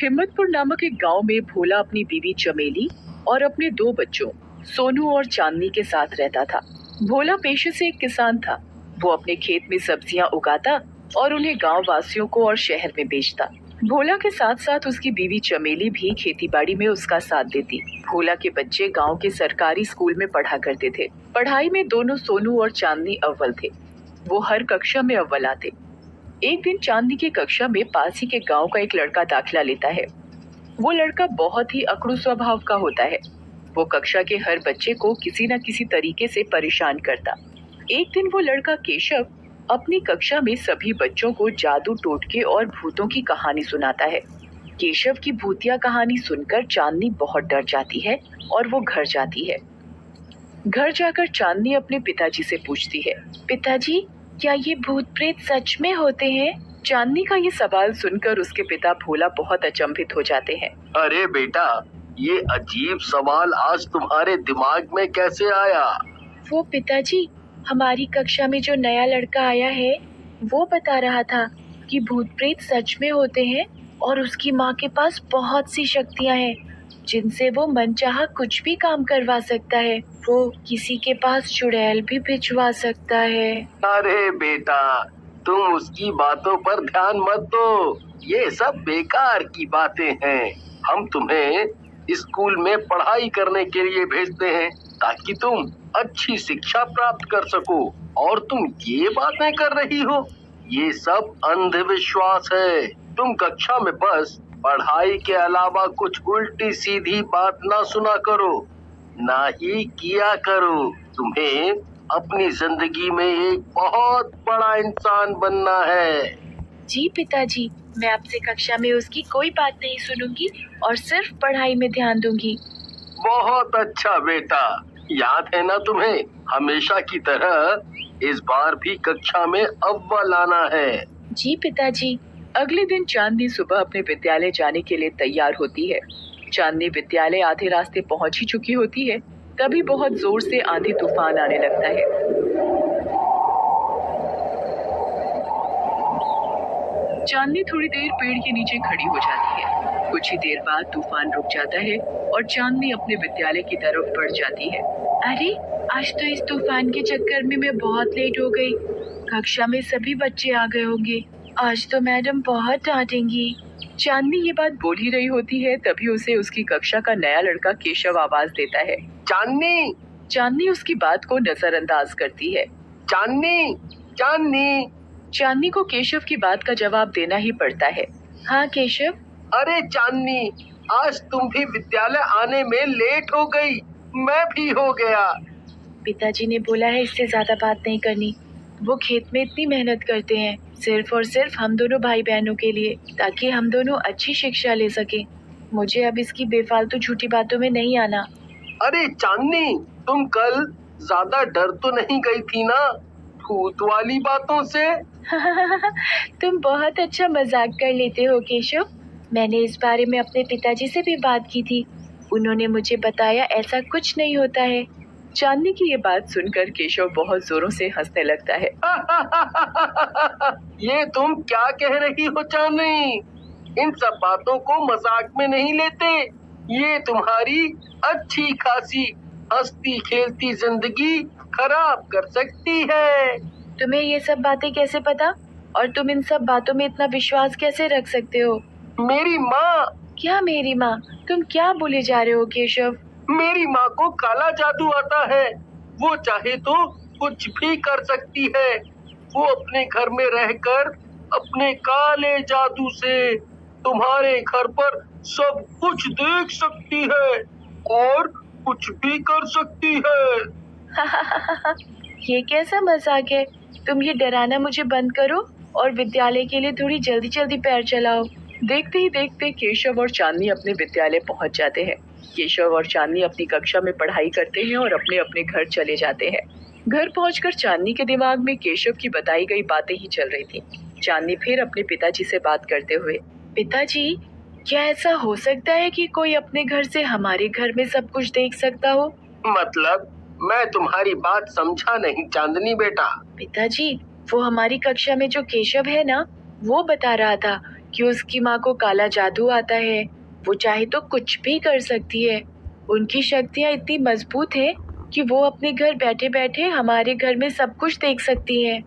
हिम्मतपुर नामक एक गांव में भोला अपनी बीवी चमेली और अपने दो बच्चों सोनू और चांदनी के साथ रहता था। भोला पेशे से एक किसान था। वो अपने खेत में सब्जियां उगाता और उन्हें गांव वासियों को और शहर में बेचता। भोला के साथ साथ उसकी बीवी चमेली भी खेतीबाड़ी में उसका साथ देती। भोला के बच्चे गांव के सरकारी स्कूल में पढ़ा करते थे। पढ़ाई में दोनों सोनू और चांदनी अव्वल थे। वो हर कक्षा में अव्वल आते। एक दिन चांदनी की कक्षा में पास ही के गांव का एक लड़का दाखिला लेता है। वो लड़का बहुत ही अकड़ू स्वभाव का होता है। वो कक्षा के हर बच्चे को किसी न किसी तरीके से परेशान करता। एक दिन वो लड़का केशव अपनी कक्षा में सभी बच्चों को जादू, टोटके और भूतों की कहानी सुनाता है। केशव की भूतिया कहानी सुनकर चांदनी बहुत डर जाती है और वो घर जाती है। घर जाकर चांदनी अपने पिताजी से पूछती है, पिताजी, क्या ये भूत प्रेत सच में होते हैं? चांदनी का ये सवाल सुनकर उसके पिता भोला बहुत अचंभित हो जाते हैं। अरे बेटा, ये अजीब सवाल आज तुम्हारे दिमाग में कैसे आया? वो पिताजी, हमारी कक्षा में जो नया लड़का आया है वो बता रहा था कि भूत प्रेत सच में होते हैं और उसकी माँ के पास बहुत सी शक्तियाँ हैं जिनसे वो मनचाहा कुछ भी काम करवा सकता है। वो किसी के पास चुड़ैल भी भिजवा सकता है। अरे बेटा, तुम उसकी बातों पर ध्यान मत दो। ये सब बेकार की बातें हैं। हम तुम्हें स्कूल में पढ़ाई करने के लिए भेजते हैं ताकि तुम अच्छी शिक्षा प्राप्त कर सको, और तुम ये बातें कर रही हो। ये सब अंधविश्वास है। तुम कक्षा में बस पढ़ाई के अलावा कुछ उल्टी सीधी बात ना सुना करो, ना ही किया करो। तुम्हें अपनी जिंदगी में एक बहुत बड़ा इंसान बनना है। जी पिताजी, मैं आपसे कक्षा में उसकी कोई बात नहीं सुनूंगी और सिर्फ पढ़ाई में ध्यान दूंगी। बहुत अच्छा बेटा, याद है ना तुम्हें? हमेशा की तरह इस बार भी कक्षा में अव्वल आना है। जी पिताजी। अगले दिन चांदनी सुबह अपने विद्यालय जाने के लिए तैयार होती है। चांदनी विद्यालय आधे रास्ते पहुंच ही चुकी होती है, तभी बहुत जोर से आंधी तूफान आने लगता है। चांदनी थोड़ी देर पेड़ के नीचे खड़ी हो जाती है। कुछ ही देर बाद तूफान रुक जाता है और चांदनी अपने विद्यालय की तरफ बढ़ जाती है। अरे, आज तो इस तूफान के चक्कर में मैं बहुत लेट हो गई। कक्षा में सभी बच्चे आ गए होंगे। आज तो मैडम बहुत डांटेंगी। चांदनी ये बात बोल ही रही होती है, तभी उसे उसकी कक्षा का नया लड़का केशव आवाज देता है। चांदनी! चांदनी उसकी बात को नजरअंदाज करती है। चांदनी! चांदनी! चांदनी को केशव की बात का जवाब देना ही पड़ता है। हाँ केशव। अरे चांदनी, आज तुम भी विद्यालय आने में लेट हो गई। मैं भी हो गया। पिताजी ने बोला है इससे ज्यादा बात नहीं करनी। वो खेत में इतनी मेहनत करते हैं सिर्फ और सिर्फ हम दोनों भाई बहनों के लिए, ताकि हम दोनों अच्छी शिक्षा ले सके। मुझे अब इसकी बेफालतू झूठी बातों में नहीं आना। अरे चांदनी, तुम कल ज्यादा डर तो नहीं गई थी ना भूत वाली बातों से? तुम बहुत अच्छा मजाक कर लेते हो केशव। मैंने इस बारे में अपने पिताजी से भी बात की थी। उन्होंने मुझे बताया ऐसा कुछ नहीं होता है। चांदनी की ये बात सुनकर केशव बहुत जोरों से हंसने लगता है। ये तुम क्या कह रही हो चांदनी? इन सब बातों को मजाक में नहीं लेते। ये तुम्हारी अच्छी खासी हंसती खेलती जिंदगी खराब कर सकती है। तुम्हें ये सब बातें कैसे पता? और तुम इन सब बातों में इतना विश्वास कैसे रख सकते हो? मेरी माँ। क्या मेरी माँ? तुम क्या बोले जा रहे हो केशव? मेरी माँ को काला जादू आता है। वो चाहे तो कुछ भी कर सकती है। वो अपने घर में रहकर अपने काले जादू से तुम्हारे घर पर सब कुछ देख सकती है और कुछ भी कर सकती है। ये कैसा मजाक है? तुम ये डराना मुझे बंद करो और विद्यालय के लिए थोड़ी जल्दी जल्दी पैर चलाओ। देखते ही देखते केशव और चांदनी अपने विद्यालय पहुंच जाते हैं। केशव और चांदनी अपनी कक्षा में पढ़ाई करते हैं और अपने अपने घर चले जाते हैं। घर पहुंचकर चांदनी के दिमाग में केशव की बताई गई बातें ही चल रही थी। चांदनी फिर अपने पिताजी से बात करते हुए, पिताजी, क्या ऐसा हो सकता है कि कोई अपने घर से हमारे घर में सब कुछ देख सकता हो? मतलब मैं तुम्हारी बात समझा नहीं चांदनी बेटा। पिताजी, वो हमारी कक्षा में जो केशव है ना, वो बता रहा था कि उसकी माँ को काला जादू आता है। वो चाहे तो कुछ भी कर सकती है। उनकी शक्तियाँ इतनी मजबूत है कि वो अपने घर बैठे बैठे हमारे घर में सब कुछ देख सकती है।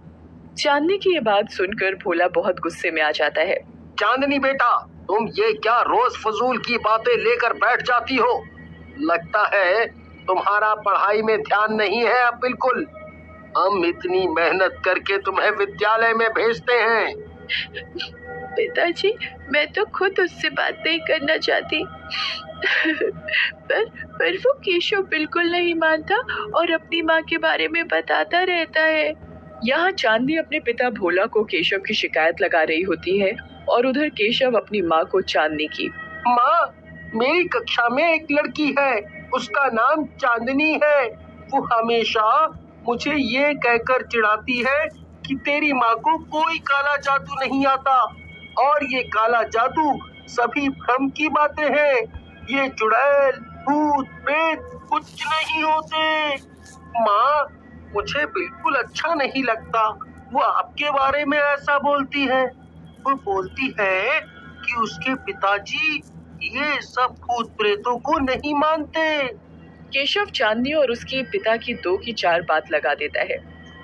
चांदनी की ये बात सुनकर भोला बहुत गुस्से में आ जाता है। चांदनी बेटा, तुम ये क्या रोज फजूल की बातें लेकर बैठ जाती हो? लगता है तुम्हारा पढ़ाई में ध्यान नहीं है अब बिल्कुल। हम इतनी मेहनत करके तुम्हें विद्यालय में भेजते हैं। पिताजी, मैं तो खुद उससे बात नहीं करना चाहती। पर वो केशव बिल्कुल नहीं मानता और अपनी माँ के बारे में बताता रहता है। यहाँ चांदनी अपने पिता भोला को केशव की शिकायत लगा रही होती है और उधर केशव अपनी माँ को चांदनी की। माँ, मेरी कक्षा में एक लड़की है, उसका नाम चांदनी है। वो हमेशा मुझे ये कहकर चिढ़ाती है कि तेरी माँ को कोई काला जादू नहीं आता और ये काला जादू सभी भ्रम की बातें हैं। ये चुड़ैल, भूत, प्रेत कुछ नहीं होते। माँ, मुझे बिल्कुल अच्छा नहीं लगता वो आपके बारे में ऐसा बोलती है। वो बोलती है कि उसके पिताजी ये सब भूत प्रेतों को नहीं मानते। केशव चांदनी और उसके पिता की 2 की 4 बात लगा देता है।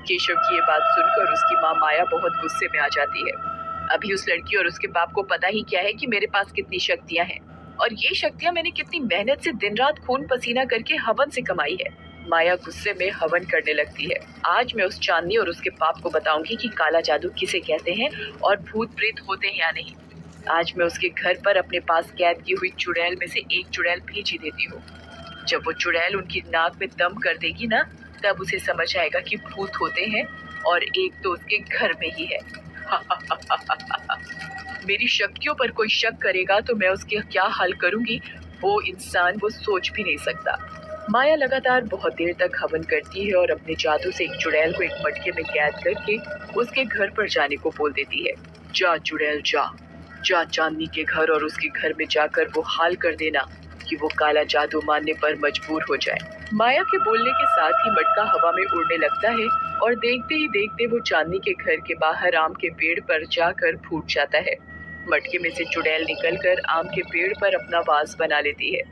केशव की ये बात सुनकर उसकी माँ माया बहुत गुस्से में आ जाती है। अभी उस लड़की और उसके बाप को पता ही क्या है कि मेरे पास कितनी शक्तियाँ हैं और ये शक्तियाँ मैंने कितनी मेहनत से दिन रात खून पसीना करके हवन से कमाई है। माया गुस्से में हवन करने लगती है। आज मैं उस चांदनी और उसके बाप को बताऊंगी कि काला जादू किसे कहते हैं और भूत प्रेत होते हैं या नहीं। आज मैं उसके घर पर अपने पास कैद की हुई चुड़ैल में से एक चुड़ैल भेज ही देती हूँ। जब वो चुड़ैल उनकी नाक में दम कर देगी ना, तब उसे समझ आएगा कि भूत होते हैं और एक तो उसके घर में ही है। मेरी शक्तियों पर कोई शक करेगा तो मैं उसके क्या हाल करूंगी, वो इंसान वो सोच भी नहीं सकता। माया लगातार बहुत देर तक हवन करती है और अपने जादू से एक चुड़ैल को एक मटके में कैद करके उसके घर पर जाने को बोल देती है। जा चुड़ैल जा, जा चांदनी के घर और उसके घर में जाकर वो हाल कर देना कि वो काला जादू मानने पर मजबूर हो जाए। माया के बोलने के साथ ही मटका हवा में उड़ने लगता है और देखते ही देखते वो चांदनी के घर के बाहर आम के पेड़ पर जाकर फूट जाता है। मटके में से चुड़ैल निकलकर आम के पेड़ पर अपना वास बना लेती है।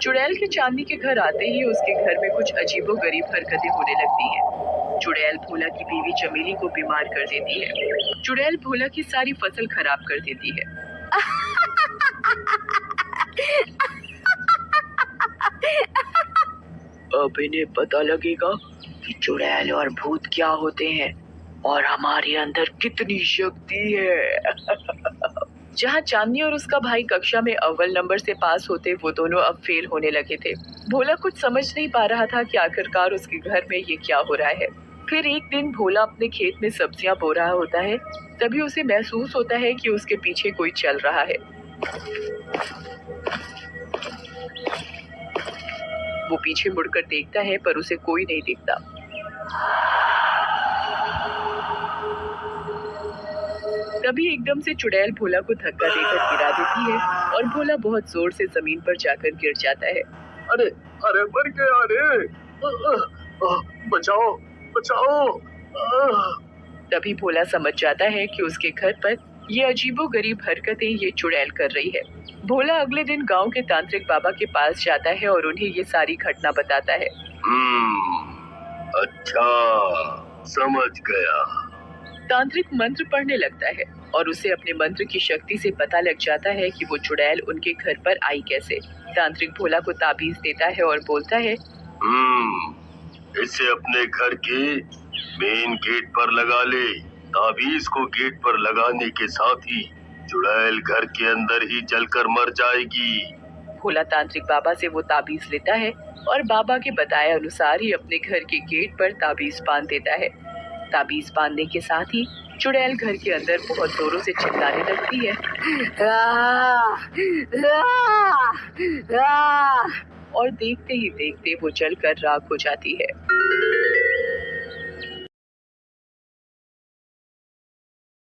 चुड़ैल के चांदनी के घर आते ही उसके घर में कुछ अजीबोगरीब हरकतें होने लगती हैं। चुड़ैल भोला की बीवी चमेली को बीमार कर देती है। चुड़ैल भोला की सारी फसल खराब कर देती है। अब इन्हें पता लगेगा कि चुड़ैल और भूत क्या होते हैं और हमारे अंदर कितनी शक्ति है। जहाँ चांदनी और उसका भाई कक्षा में अव्वल नंबर से पास होते, वो दोनों अब फेल होने लगे थे। भोला कुछ समझ नहीं पा रहा था कि आखिरकार उसके घर में ये क्या हो रहा है। फिर एक दिन भोला अपने खेत में सब्जियां बो रहा होता है, तभी उसे महसूस होता है कि उसके पीछे कोई चल रहा है। वो पीछे मुड़कर देखता है पर उसे कोई नहीं दिखता। तभी एकदम से चुड़ैल भोला को धक्का देकर गिरा देती है और भोला बहुत जोर से जमीन पर जाकर गिर जाता है। अरे अरे मर गया रे, बचाओ बचाओ। तभी भोला समझ जाता है कि उसके घर पर ये अजीबोगरीब हरकतें ये चुड़ैल कर रही है। भोला अगले दिन गांव के तांत्रिक बाबा के पास जाता है और उन्हें ये सारी घटना बताता है। अच्छा, समझ गया। तांत्रिक मंत्र पढ़ने लगता है और उसे अपने मंत्र की शक्ति से पता लग जाता है कि वो चुड़ैल उनके घर पर आई कैसे। तांत्रिक भोला को ताबीज देता है और बोलता है, इसे अपने घर के मेन गेट पर लगा ले। ताबीज को गेट पर लगाने के साथ ही चुड़ैल घर के अंदर ही जलकर मर जाएगी। भोला तांत्रिक बाबा से वो ताबीज लेता है और बाबा के बताए अनुसार ही अपने घर के गेट पर ताबीज बांध देता है। ताबीज बांधने के साथ ही चुड़ैल घर के अंदर बहुत जोरों से चिल्लाने लगती है और देखते ही देखते वो जलकर राख हो जाती है।